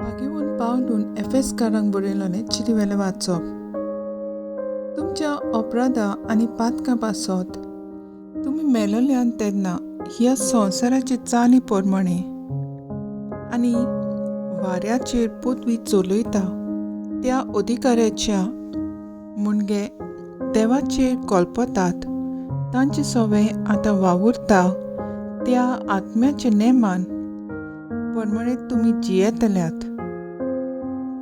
वागिवून पावलून एफेसकारांक बरयलोलें चिरवेलें वाचप. तुमच्या अपराधा आनी पातकां पासत तुमी मेलोल्यान तेन्ना ह्या संवसाराचे चाली प्रमाणे आनी वाऱ्याचेर पृथ्वी चलयता त्या अधिकाऱ्याच्या मुणगे देवाचेर कळपतात तांचे सवे आतां वावुरता त्या आत्म्याच्या नेमान प्रमाणे तुमी जियेतल्यात.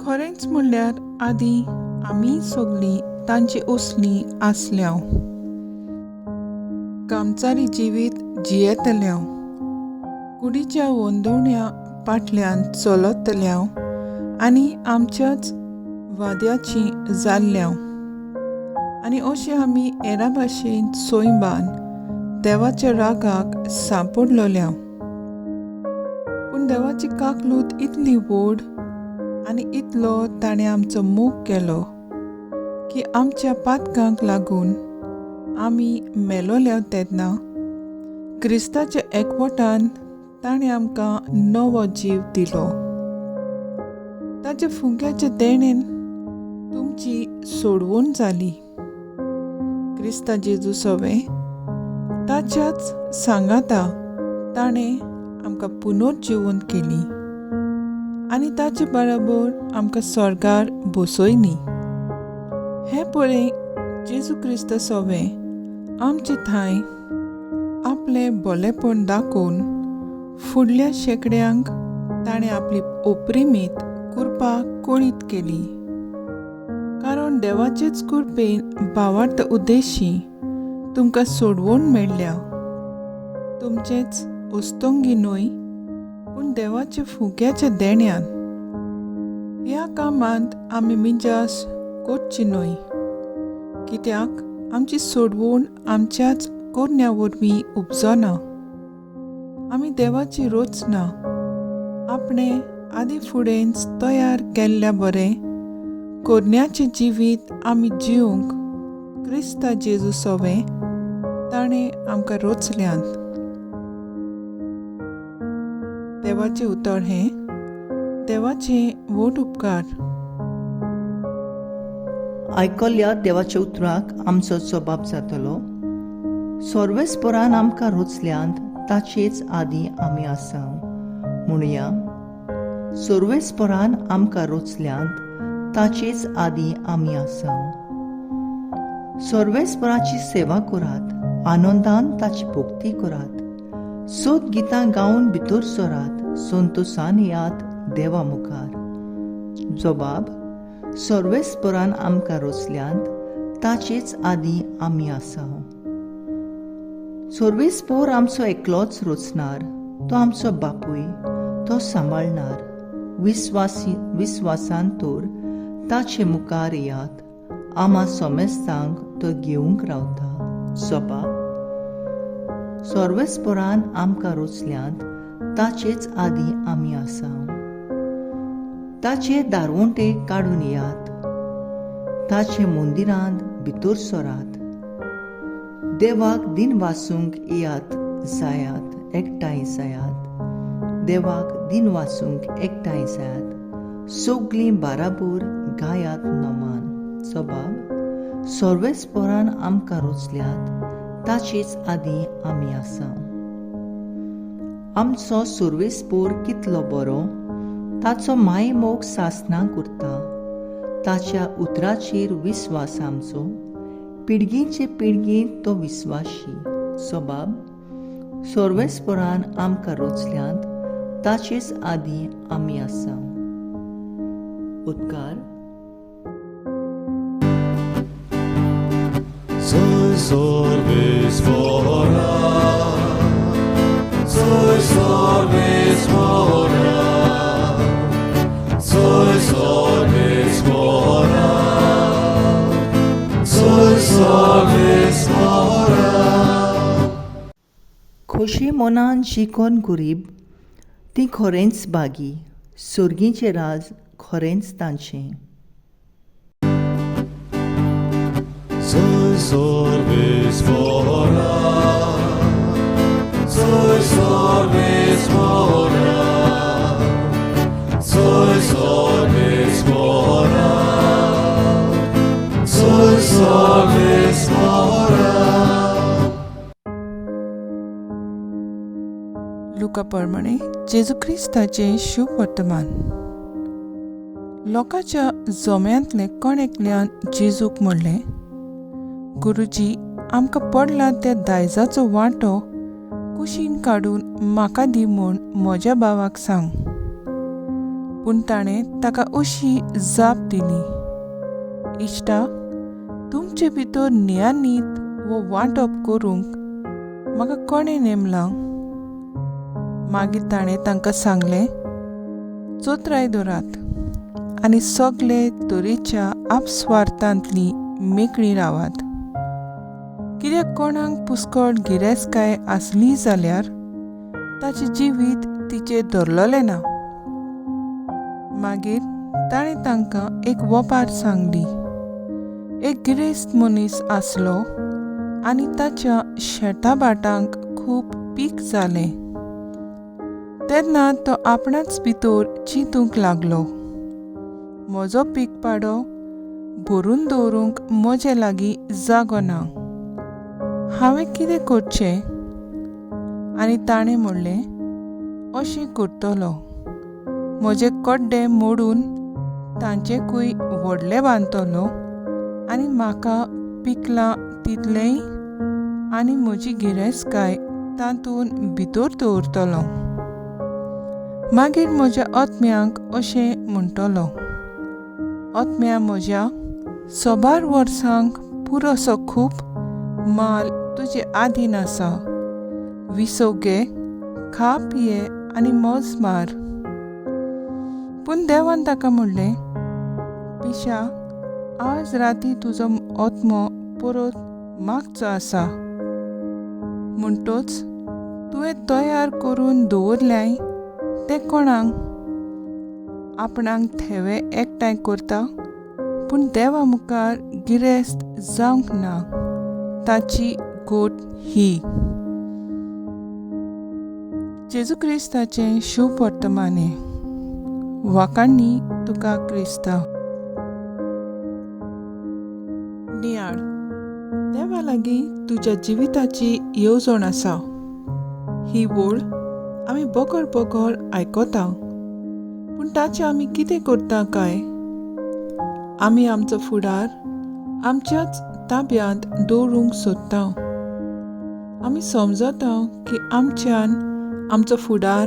खरेंच म्हणल्यार आदीं आमी सगळीं तांची असलीं आसल्याव, कामचारी जिवीत जियेतल्याव, कुडीच्या वंदवण्या फाटल्यान चलतल्याव आनी आमच्याच वाद्याचीं जाल्ल्याव आनी अशें आमी हेरा भाशेन सोयबान देवाच्या रागाक सांपडलोल्याव. पूण देवाची काकलूत इतली व्हड आनी इतलो ताणें आमचो मोग केलो की आमच्या पातकांक लागून आमी मेलोल्याव तेन्ना क्रिस्ताच्या एकवटान ताणें आमकां नवो जीव दिलो. ताच्या फुग्याच्या देणेन तुमची सोडवण जाली. क्रिस्ता जेजू सवे ताच्याच सांगाता ताणें आमकां पुनर्जिवन केली आनी ताचे बराबर आमकां स्वर्गार बसयली. हें पळय जेजू क्रिस्त सवे आमचे थंय आपलें भलेपण दाखोवन फुडल्या शेंकड्यांक ताणें आपली अप्रिमीत कृपा कळीत केली. कारण देवाचेच कृपेन भावार्थ उद्देशी तुमकां सोडवण मेळ्ळ्या. तुमचेच अस्तंगी न्हय पूण देवाच्या फुग्याच्या देण्यान. ह्या कामांत आमी मिजास करची न्हय, कित्याक आमची सोडवण आमच्याच करण्या वरवीं उपजना. आमी देवाची रचना आपणें आदी फुडेंच तयार केल्ल्या बरें करण्याचें जिवीत आमी जिवंक क्रिस्ता जेजू सवे ताणें आमकां रचल्यांत. देवाचें उतर हें देवाचे व्हड उपकार. आयकल्ल्या देवाच्या उतराक आमचो जबाब जातलो. सर्वेस्परान आमकां रचल्यांत ताचेच आदी आमी आसा. म्हणुया, सर्वेस्परान आमकां रचल्यांत ताचेच आदी आमी आसा. सर्वेस्पराची सेवा करात, आनंदान ताची भक्ती करात, सोद गितां गावन भितर सरात, संतोशान यात देवा मुखार. जबाब: सर्वेस्परान आमकां रचल्यांत ताचेच आदी आमी आसा. सर्वेस्पर आमचो एकलोच रचणार, तो आमचो बापूय, तो सांबाळणार. विस्वासान तर ताचे मुखार यात, आमा सोमेस्तांक तो घेवंक रावता. जबाब: सर्वेस्परान आमकां रचल्यांत ताचेच आदी आमी आसा. ताचे दारवंटे काडून यात, ताचे मंदिरांत भितर सरात. देवाक दिन वासूंक येयात जायात, एकठांय जायात. देवाक दिन वासूंक एकठांय जायात, सगळीं बाराबर गायात नमान. जबाब: सर्वेस्परान आमकां रचल्यांत ताचेच आदी आमी आसा. आमचो सर्वेस्पर कितलो बरो, ताचो मायमोग सासना करता. ताच्या उतराचेर विस्वास आमचो, पिळगेचे पिळगेन तो विस्वाशी. जबाब: सर्वेस्परान आमकां रचल्यांत ताचेच आदी आमी आसा. उद्गार. Sorvespora, soy sorvespora, soy sorvespora, soy sorvespora. खोशी मनान शिकोन गरीब ती खरेंच बागी, सुर्गीचें राज खरेंच तांचें. Soy sorvespora, soy sorvespora, sois mora, sois mora. लुका प्रमाणे जेजू क्रिस्ताचें शुभ वर्तमान. लोकांच्या जोम्यांतले कोण एकल्यान जेजूक म्हणलें, गुरुजी, आमकां पडला त्या दायजाचो वांटो कुशीन काडून म्हाका दी म्हूण म्हज्या भावाक सांग. पूण ताणें ताका अशी जाप दिली, इश्टा, तुमचे भितर नियानीत वो वांटप करूंक म्हाका कोणें नेमलां? मागीर ताणें तांकां सांगलें, चोत्राय दवरात आनी सगळे तरेच्या आपस्वार्थांतली मेकळी रावात. कित्याक कोणाक पुस्कळ गिरेस्तकाय आसली जाल्यार ताचें जिवीत तिचेर धरलोलें ना. मागीर ताणें तांकां एक वोपार सांगली. एक गिरेस्त मनीस आसलो आनी ताच्या शेता भाटांक खूब पीक जालें. तेन्ना तो आपणाच भितर चिंतूंक लागलो, म्हजो पीक पाडो भरून दवरूंक म्हजे लागीं जागो ना. हांवें कितें करचें? आनी ताणें म्हणलें, अशें करतलो, म्हजे कड्डे मोडून तांचेकूय व्हडले बांदतलो आनी म्हाका पिकलां तितलेंय आनी म्हजी गिरेस्तकाय तातूंत भितर दवरतलो. मागीर म्हज्या आत्म्यांक अशें म्हणटलो, आत्म्या म्हज्या, 100 वर्सांक पुरोसो खूब माल तुजे आदीन आसा. विसव घे, खा पिये आनी मोज मार. पूण देवान ताका म्हणलें, पिशा, आज राती तुजो आत्मो परत मागचो आसा. म्हणटच तुवें तयार करून दवरल्याय तें कोणाक? आपणाक थेवे एकठांय करता, पूण देवा मुखार गिरेस्त जावंक ना. ताची गोट ही. जेजू क्रिस्ताचें शुभ वर्तमाने. वाकांनी तुका क्रिस्ता. नियाळ, देवा लागीं तुज्या जिविताची येवजण आसा. ही वोळ आमी बोगोळ बोगोळ आयकोता, पूण ताचें आमी कितें करता काय? आमी आमचो फुडार आमच्याच ताब्यांत दवरूंक सोदता. आमी समजता की आमच्यान आमचो फुडार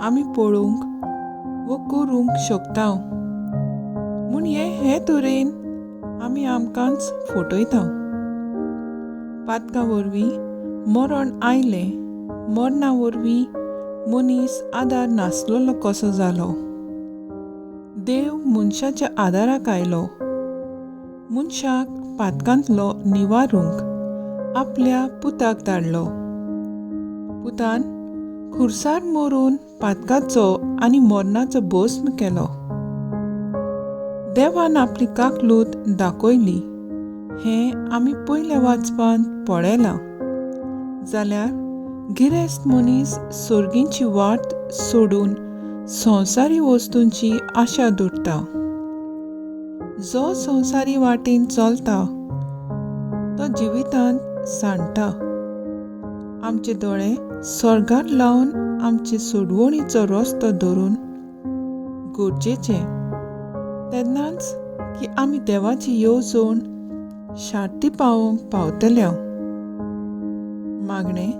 आमी पळोवंक वो करूंक शकता. म्हूण हे तरेन आमी आमकांच फटयता. पातका वरवीं मरण आयलें, मरणा वरवीं मनीस आदार नासलोलो कसो जालो. देव मनशाच्या आदाराक आयलो. मनशाक पातकांतलो निवारूंक आपल्या पुताक धाडलो. पुतान खुर्सार मरून पातकाचो आनी मरणाचो भस्म केलो. देवान आपली काकलूत दाखयली. हें आमी पयल्या वाचपांत पळयलां. जाल्यार गिरेस्त मनीस सर्गींची वाट सोडून संवसारी वस्तूंची आशा दवरता. जो संवसारी वाटेन चलता तो जिवितांत सांडटा. आमचे दोळे स्वर्गार लावन आमचे सोडवणीचो रस्तो धरून गरजेचे. तेन्नाच की आमी देवाची येवजण शांती पावोवंक पावतल्यो. मागणें.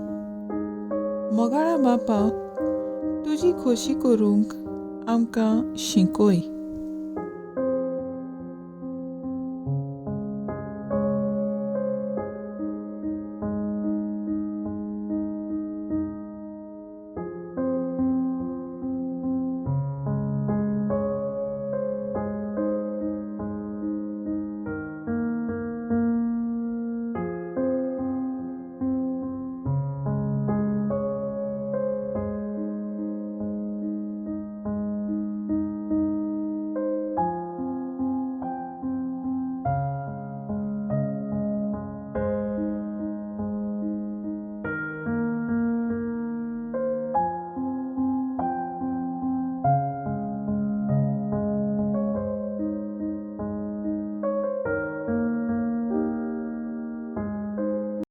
मोगाळा बापा, तुजी खोशी करूंक आमकां शिकय.